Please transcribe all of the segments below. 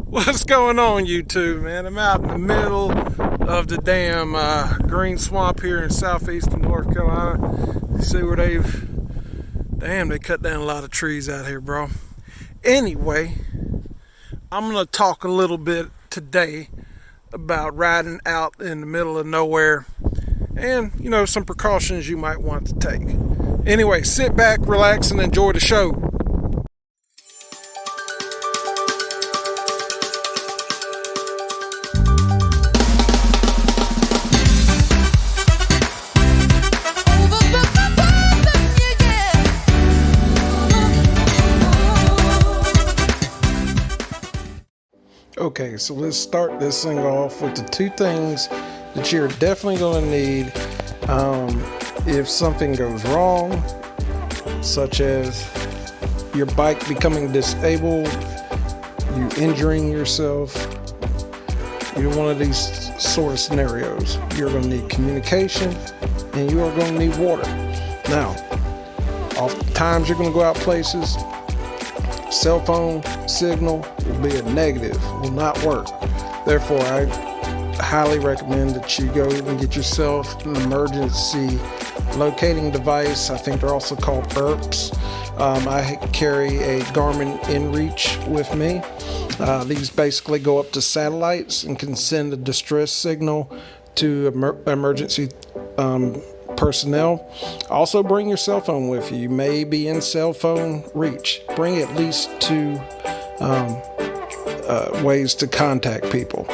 What's going on, YouTube, man? I'm out in the middle of the damn green swamp here in southeastern North Carolina. You see where they cut down a lot of trees out here, bro. Anyway, I'm gonna talk a little bit today about riding out in the middle of nowhere and, you know, some precautions you might want to take. Anyway, sit back, relax, and enjoy the show. Okay, so let's start this thing off with the two things that you're definitely going to need if something goes wrong, such as your bike becoming disabled, you injuring yourself. You're one of these sort of scenarios. You're going to need communication and you are going to need water. Now, oftentimes you're going to go out places, cell phone signal will be a negative, will not work. Therefore, I highly recommend that you go and get yourself an emergency locating device. I think they're also called ERPs. I carry a Garmin InReach with me. These basically go up to satellites and can send a distress signal to emergency personnel. Also bring your cell phone with you. You may be in cell phone reach. Bring at least two ways to contact people.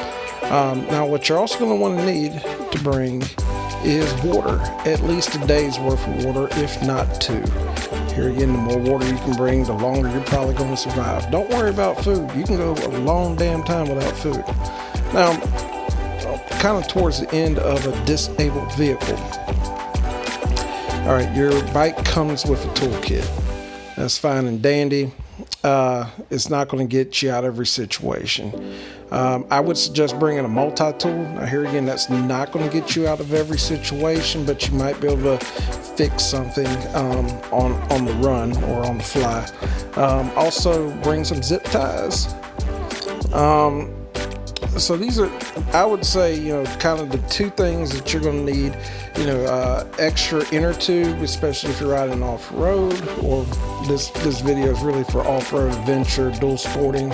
Now what you're also going to want to need to bring is water. At least a day's worth of water, if not two. Here again, the more water you can bring, the longer you're probably going to survive. Don't worry about food. You can go a long damn time without food. Now, kind of towards the end of a disabled vehicle. All right, your bike comes with a toolkit. That's fine and dandy. It's not going to get you out of every situation. I would suggest bringing a multi-tool. Now here again, that's not going to get you out of every situation, but you might be able to fix something on the run or on the fly. Also bring some zip ties. So these are, I would say, you know, kind of the two things that you're going to need. You know, extra inner tube, especially if you're riding off-road, or this video is really for off-road adventure, dual sporting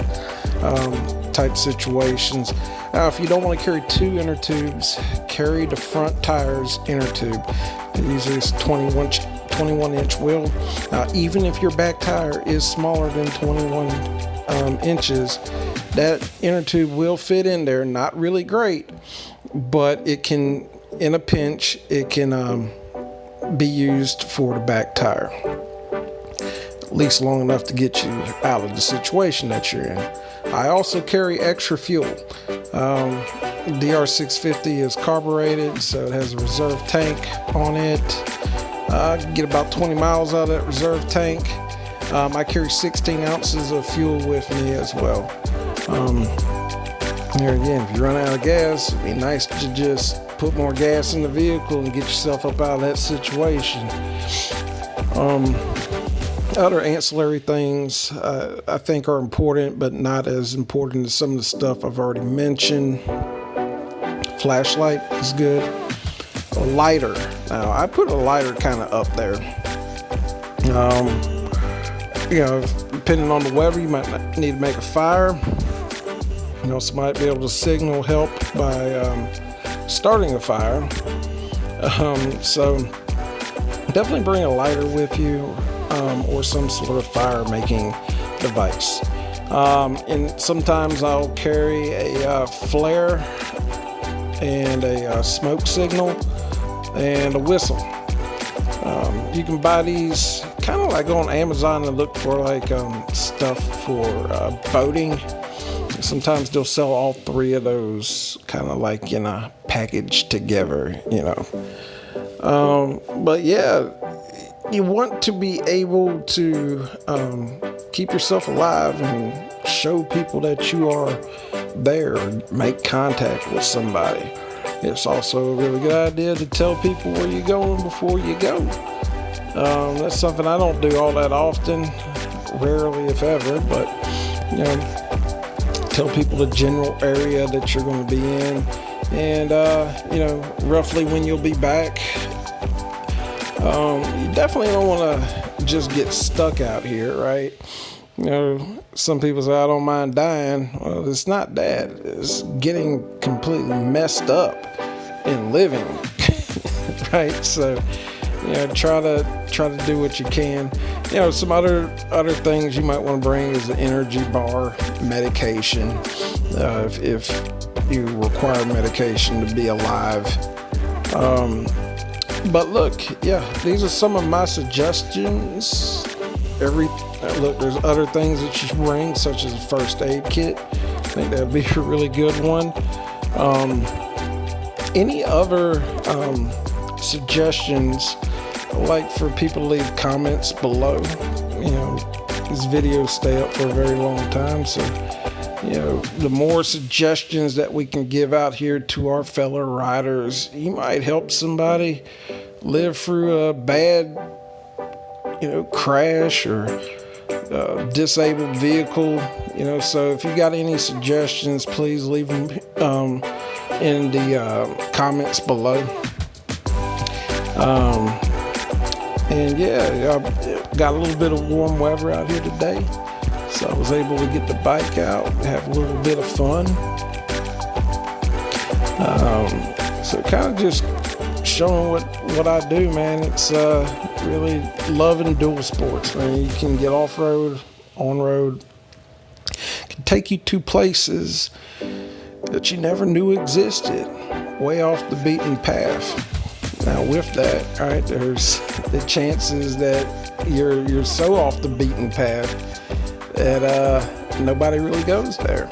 type situations. Now, if you don't want to carry two inner tubes, carry the front tire's inner tube. Usually it's 21-inch wheel. Now, even if your back tire is smaller than 21 inches, that inner tube will fit in there. Not really great, but it can, in a pinch, it can be used for the back tire, at least long enough to get you out of the situation that you're in. I also carry extra fuel. DR650 is carbureted, so it has a reserve tank on it. I can get about 20 miles out of that reserve tank. I carry 16 ounces of fuel with me as well. Here again, if you run out of gas, it'd be nice to just put more gas in the vehicle and get yourself up out of that situation. Other ancillary things I think are important, but not as important as some of the stuff I've already mentioned. Flashlight is good. A lighter. Now, I put a lighter kind of up there. You know, depending on the weather, you might need to make a fire. You know, somebody might be able to signal help by starting a fire. So definitely bring a lighter with you, or some sort of fire making device. And sometimes I'll carry a flare and a smoke signal and a whistle. You can buy these kind of like on Amazon and look for like stuff for boating. Sometimes they'll sell all three of those kind of like in a package together, you know. But yeah, you want to be able to keep yourself alive and show people that you are there, make contact with somebody. It's also a really good idea to tell people where you're going before you go. That's something I don't do all that often, rarely if ever, but you know, tell people the general area that you're going to be in, and you know, roughly when you'll be back. You definitely don't want to just get stuck out here, right? You know, some people say, I don't mind dying. Well, it's not that. It's getting completely messed up and living, right? So, you know, try to do what you can. You know, some other things you might want to bring is an energy bar, medication, if you require medication to be alive. But look, yeah, these are some of my suggestions. Look, there's other things that you should bring, such as a first aid kit. I think that'd be a really good one. Any other suggestions? I'd like for people to leave comments below. You know, these videos stay up for a very long time, so you know, the more suggestions that we can give out here to our fellow riders, you might help somebody live through a bad, you know, crash or disabled vehicle. You know, so if you got any suggestions, please leave them in the comments below. And yeah, I got a little bit of warm weather out here today, so I was able to get the bike out, have a little bit of fun. So kind of just showing what I do, man. It's really loving dual sports, man. You can get off-road, on-road. It can take you to places that you never knew existed, way off the beaten path. Now with that, right, there's the chances that you're so off the beaten path that nobody really goes there.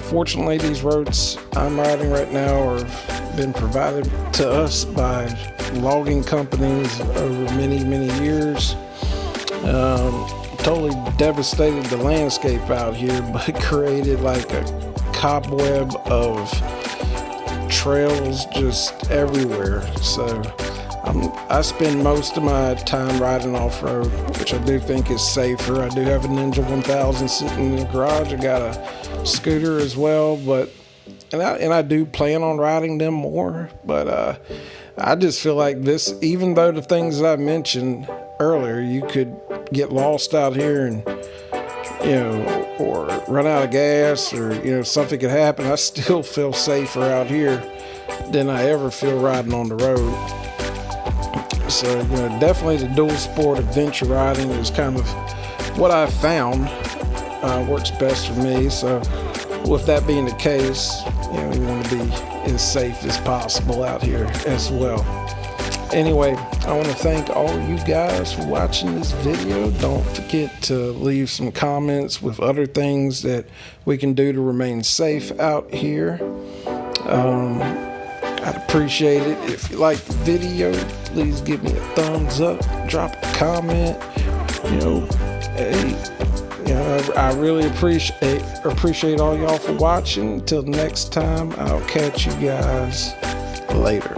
Fortunately, these roads I'm riding right now have been provided to us by logging companies over many years. Totally devastated the landscape out here, but created like a cobweb of trails just everywhere. So I spend most of my time riding off-road, which I do think is safer. I do have a Ninja 1000 sitting in the garage. I got a scooter as well, but and I do plan on riding them more. But I just feel like this, even though the things that I mentioned earlier, you could get lost out here and, you know, or run out of gas, or, you know, something could happen. I still feel safer out here than I ever feel riding on the road. So, you know, definitely the dual sport adventure riding is kind of what I've found works best for me. So with that being the case, you know, you want to be as safe as possible out here as well. Anyway, I want to thank all you guys for watching this video. Don't forget to leave some comments with other things that we can do to remain safe out here. I'd appreciate it if you like the video. Please give me a thumbs up, drop a comment. You know, hey, you know, I really appreciate all y'all for watching. Until next time, I'll catch you guys later.